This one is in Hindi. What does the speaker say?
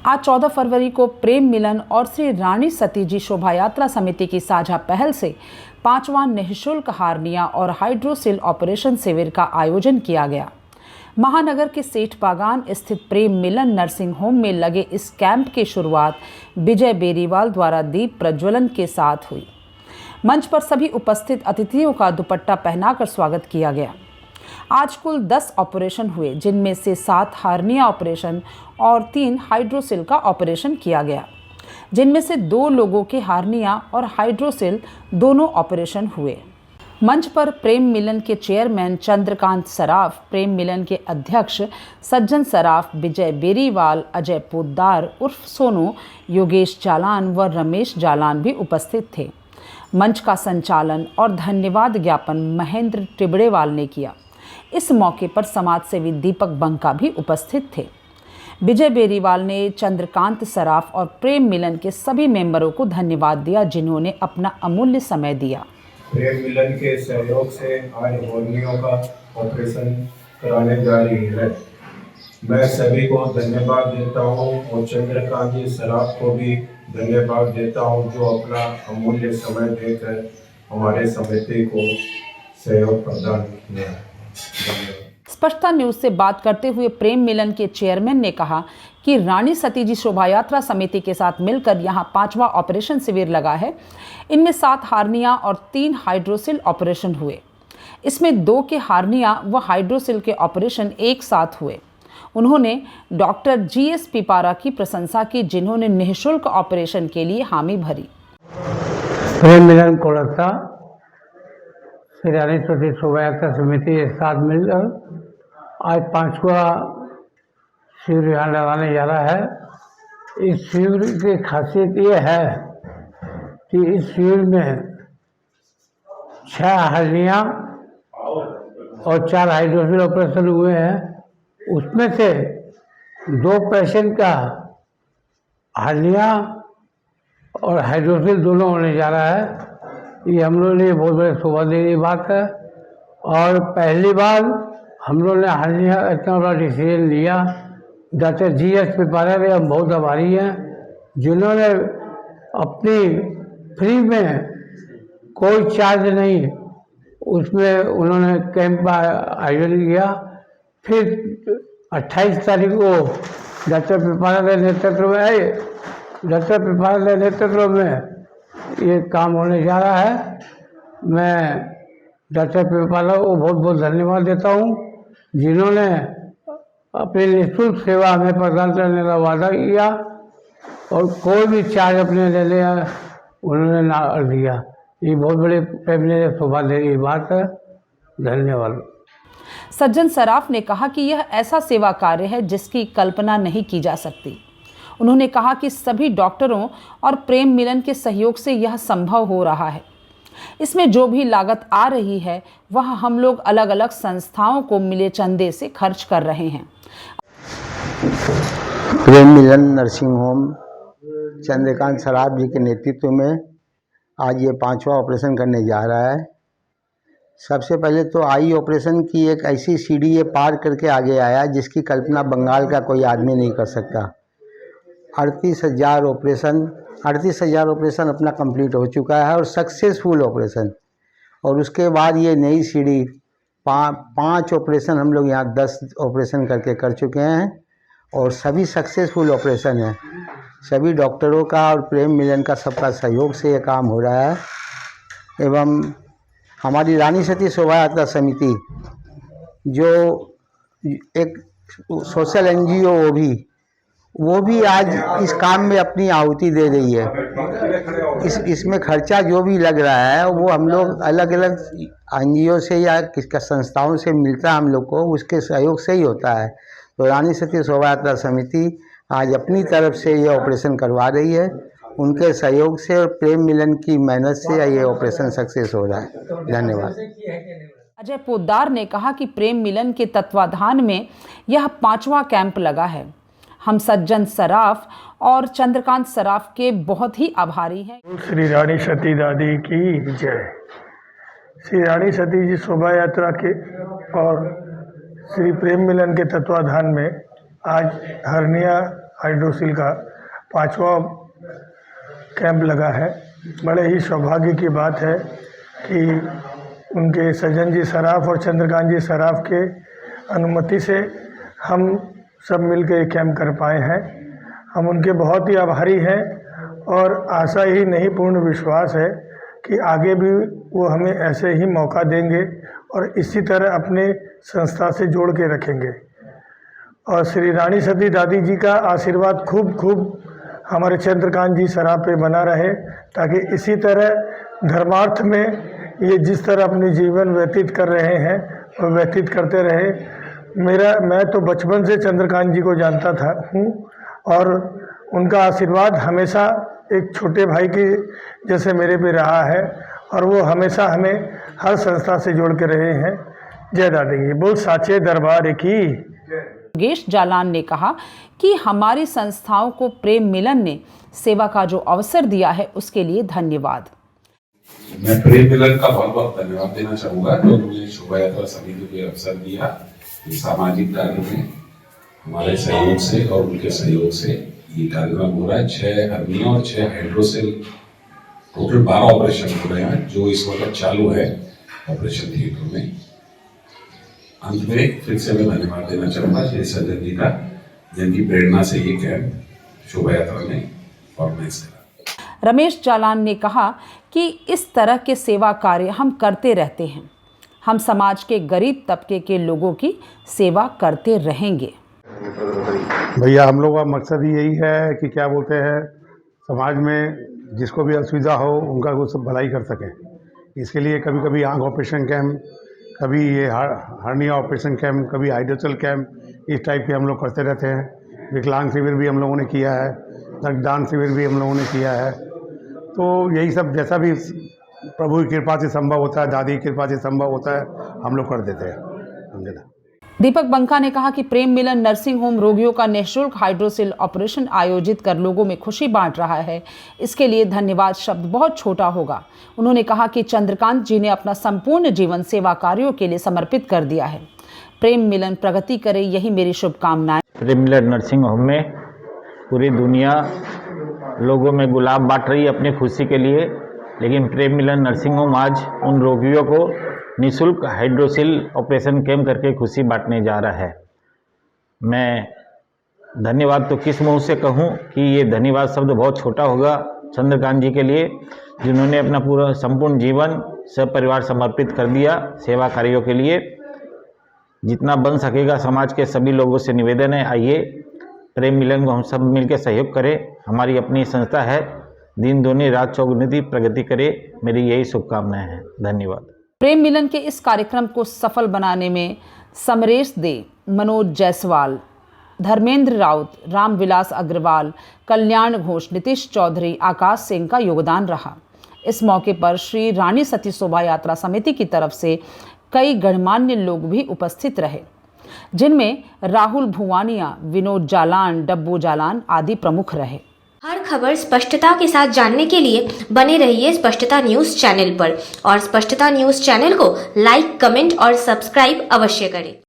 आज 14 फरवरी को प्रेम मिलन और श्री रानी सती जी शोभा यात्रा समिति की साझा पहल से 5वां निःशुल्क हार्निया और हाइड्रोसिल ऑपरेशन शिविर का आयोजन किया गया। महानगर के सेठ बागान स्थित प्रेम मिलन नर्सिंग होम में लगे इस कैंप की शुरुआत विजय बेरीवाल द्वारा दीप प्रज्वलन के साथ हुई। मंच पर सभी उपस्थित अतिथियों का दुपट्टा पहनाकर स्वागत किया गया। आज कुल 10 ऑपरेशन हुए, जिनमें से 7 हार्निया ऑपरेशन और 3 हाइड्रोसिल का ऑपरेशन किया गया, जिनमें से 2 लोगों के हार्निया और हाइड्रोसिल दोनों ऑपरेशन हुए। मंच पर प्रेम मिलन के चेयरमैन चंद्रकांत सराफ, प्रेम मिलन के अध्यक्ष सज्जन सराफ, विजय बेरीवाल, अजय पोद्दार उर्फ सोनू, योगेश जालान व रमेश जालान भी उपस्थित थे। मंच का संचालन और धन्यवाद ज्ञापन महेंद्र टिबड़ेवाल ने किया। इस मौके पर समाज सेवी दीपक बंका भी उपस्थित थे। विजय बेरीवाल ने चंद्रकांत सराफ और प्रेम मिलन के सभी मेंबरों को धन्यवाद दिया, जिन्होंने अपना अमूल्य समय दिया। प्रेम मिलन के सहयोग से आज हार्निया का ऑपरेशन कराने जा रही है। मैं सभी को धन्यवाद देता हूं और चंद्रकांत जी सराफ को भी धन्यवाद देता हूं, जो अपना अमूल्य समय देकर हमारे समिति को सहयोग प्रदान किया। स्पष्टता न्यूज से बात करते हुए प्रेम मिलन के चेयरमैन ने कहा कि रानी सती जी शोभा यात्रा समिति के साथ मिलकर यहां 5वां ऑपरेशन शिविर लगा है। इनमें 7 हार्निया और 3 हाइड्रोसिल ऑपरेशन हुए। इसमें 2 के हार्निया व हाइड्रोसिल के ऑपरेशन एक साथ हुए। उन्होंने डॉक्टर GS पिपारा की प्रशंसा की, जिन्होंने निःशुल्क ऑपरेशन के लिए हामी भरी। प्रेम मिलन कोलकाता श्री रानी सती शोभा यात्रा समिति के साथ मिलकर आज 5वां शिविर यहाँ लगाने जा रहा है। इस शिविर की खासियत ये है कि इस शिविर में 6 हार्निया और 4 हाइड्रोसिल ऑपरेशन हुए हैं। उसमें से 2 पेशेंट का हार्निया और हाइड्रोसिल दोनों होने जा रहा है। ये हम लोगों के लिए बहुत बड़ी सौभाग्य की बात है और पहली बार हम लोगों ने हार्निया इतना बड़ा डिसीजन लिया। डॉक्टर GS पिपारा के हम बहुत आभारी हैं, जिन्होंने अपनी फ्री में कोई चार्ज नहीं उसमें उन्होंने कैंप आयोजन किया। फिर 28 तारीख को डॉक्टर पिपारा के नेतृत्व में ये काम होने जा रहा है। मैं डॉक्टर पिपारा को बहुत बहुत धन्यवाद देता हूँ, जिन्होंने अपनी निःशुल्क सेवा हमें प्रदान करने का वादा किया और कोई भी चार्ज अपने ले लिया उन्होंने ना दिया। ये बहुत बड़ी मेरे सौभाग्य की बात है। धन्यवाद। सज्जन सराफ ने कहा कि यह ऐसा सेवा कार्य है जिसकी कल्पना नहीं की जा सकती। उन्होंने कहा कि सभी डॉक्टरों और प्रेम मिलन के सहयोग से यह संभव हो रहा है। इसमें जो भी लागत आ रही है वह हम लोग अलग अलग संस्थाओं को मिले चंदे से खर्च कर रहे हैं। प्रेम मिलन नर्सिंग होम चंद्रकांत सराफ जी के नेतृत्व में आज ये 5वां ऑपरेशन करने जा रहा है। सबसे पहले तो आई ऑपरेशन की एक ऐसी सीढ़ी ये पार करके आगे आया जिसकी कल्पना बंगाल का कोई आदमी नहीं कर सकता। 38,000 ऑपरेशन अपना कंप्लीट हो चुका है और सक्सेसफुल ऑपरेशन। और उसके बाद ये नई सीढ़ी 5 ऑपरेशन हम लोग यहाँ 10 ऑपरेशन करके कर चुके हैं और सभी सक्सेसफुल ऑपरेशन हैं। सभी डॉक्टरों का और प्रेम मिलन का सबका सहयोग से ये काम हो रहा है। एवं हमारी रानी सती शोभा यात्रा समिति जो एक सोशल NGO वो भी आज इस काम में अपनी आहुति दे रही है। इसमें खर्चा जो भी लग रहा है वो हम लोग अलग अलग NGO से या किसका संस्थाओं से मिलता है, हम लोग को उसके सहयोग से ही होता है। तो रानी सती शोभा यात्रा समिति आज अपनी तरफ से ये ऑपरेशन करवा रही है। उनके सहयोग से और प्रेम मिलन की मेहनत से ये ऑपरेशन सक्सेस हो रहा है। धन्यवाद। अजय पोद्दार ने कहा कि प्रेम मिलन के तत्वाधान में यह 5वां कैंप लगा है। हम सज्जन सराफ और चंद्रकांत सराफ के बहुत ही आभारी हैं। श्री रानी सती दादी की जय। श्री रानी सती जी शोभा यात्रा के और श्री प्रेम मिलन के तत्वाधान में आज हर्निया हाइड्रोसिल का 5वां कैंप लगा है। बड़े ही सौभाग्य की बात है कि उनके सज्जन जी सराफ और चंद्रकांत जी सराफ के अनुमति से हम सब मिलकर ये कैंप कर पाए हैं। हम उनके बहुत ही आभारी हैं और आशा ही नहीं पूर्ण विश्वास है कि आगे भी वो हमें ऐसे ही मौका देंगे और इसी तरह अपने संस्था से जोड़ के रखेंगे। और श्री रानी सती दादी जी का आशीर्वाद खूब खूब हमारे चंद्रकांत जी सराफ पे बना रहे, ताकि इसी तरह धर्मार्थ में ये जिस तरह अपनी जीवन व्यतीत कर रहे हैं वो व्यतीत करते रहे। मैं तो बचपन से चंद्रकांत जी को जानता हूँ और उनका आशीर्वाद हमेशा एक छोटे भाई के जैसे मेरे पे रहा है और वो हमेशा हमें हर संस्था से जोड़ के रहे हैं। जय दादी की बोल साचे दरबार की। योगेश जालान ने कहा कि हमारी संस्थाओं को प्रेम मिलन ने सेवा का जो अवसर दिया है उसके लिए धन्यवाद। मैं प्रेम मिलन का बहुत बहुत धन्यवाद देना चाहूँगा जो मुझे शोभा यात्रा समिति को अवसर दिया। इस सामाजिक कार्य में हमारे सहयोग से और उनके सहयोग से ये कार्यक्रम हो रहा है। 6 हर्निया और 6 हाइड्रोसेल टोटल 12 ऑपरेशन हो रहे हैं जो इस वक्त चालू है ऑपरेशन थिएटर में। अंत में फिर से मैं धन्यवाद देना चाहूँगा श्री सज्जन जी का, जिनकी प्रेरणा से ये कैंप शोभा यात्रा ने ऑर्गेनाइज करा। रमेश जालान ने कहा कि इस तरह के सेवा कार्य हम करते रहते हैं। हम समाज के गरीब तबके के लोगों की सेवा करते रहेंगे। भैया हम लोग का मकसद ही यही है कि क्या बोलते हैं, समाज में जिसको भी असुविधा हो उनका कुछ भलाई कर सकें। इसके लिए कभी कभी आँख ऑपरेशन कैंप, कभी ये हर्निया ऑपरेशन कैंप, कभी हाइड्रोसेल कैंप, इस टाइप के हम लोग करते रहते हैं। विकलांग शिविर भी हम लोगों ने किया है, रक्तदान शिविर भी हम लोगों ने किया है। तो यही सब जैसा भी प्रभु की कृपा से संभव होता है, दादी की कृपा से संभव होता है, हम लोग कर देते हैं। समझे ना। दीपक बंका ने कहा कि प्रेम मिलन नर्सिंग होम रोगियों का निःशुल्क हाइड्रोसिल ऑपरेशन आयोजित कर लोगों में खुशी बांट रहा है। इसके लिए धन्यवाद शब्द बहुत छोटा होगा। उन्होंने कहा कि चंद्रकांत जी ने अपना संपूर्ण जीवन सेवा कार्यों के लिए समर्पित कर दिया है। प्रेम मिलन प्रगति करे, यही मेरी शुभकामनाएं। प्रेम मिलन नर्सिंग होम में पूरी दुनिया लोगों में गुलाब बांट रही है अपनी खुशी के लिए, लेकिन प्रेम मिलन नर्सिंग होम आज उन रोगियों को निःशुल्क हाइड्रोसिल ऑपरेशन कैंप करके खुशी बांटने जा रहा है। मैं धन्यवाद तो किस मुँह से कहूँ कि ये धन्यवाद शब्द बहुत छोटा होगा चंद्रकांत जी के लिए, जिन्होंने अपना पूरा संपूर्ण जीवन सपरिवार समर्पित कर दिया सेवा कार्यों के लिए। जितना बन सकेगा समाज के सभी लोगों से निवेदन है, आइए प्रेम मिलन को हम सब मिलकर सहयोग करें। हमारी अपनी संस्था है, दिन दूनी रात चौगुनी प्रगति करे, मेरी यही शुभकामनाएं हैं। धन्यवाद। प्रेम मिलन के इस कार्यक्रम को सफल बनाने में समरेश दे, मनोज जायसवाल, धर्मेंद्र राउत, रामविलास अग्रवाल, कल्याण घोष, नीतीश चौधरी, आकाश सिंह का योगदान रहा। इस मौके पर श्री रानी सती शोभा यात्रा समिति की तरफ से कई गणमान्य लोग भी उपस्थित रहे, जिनमें राहुल भुवानिया, विनोद जालान, डब्बू जालान आदि प्रमुख रहे। हर खबर स्पष्टता के साथ जानने के लिए बने रहिए स्पष्टता न्यूज चैनल पर और स्पष्टता न्यूज चैनल को लाइक, कमेंट और सब्सक्राइब अवश्य करें।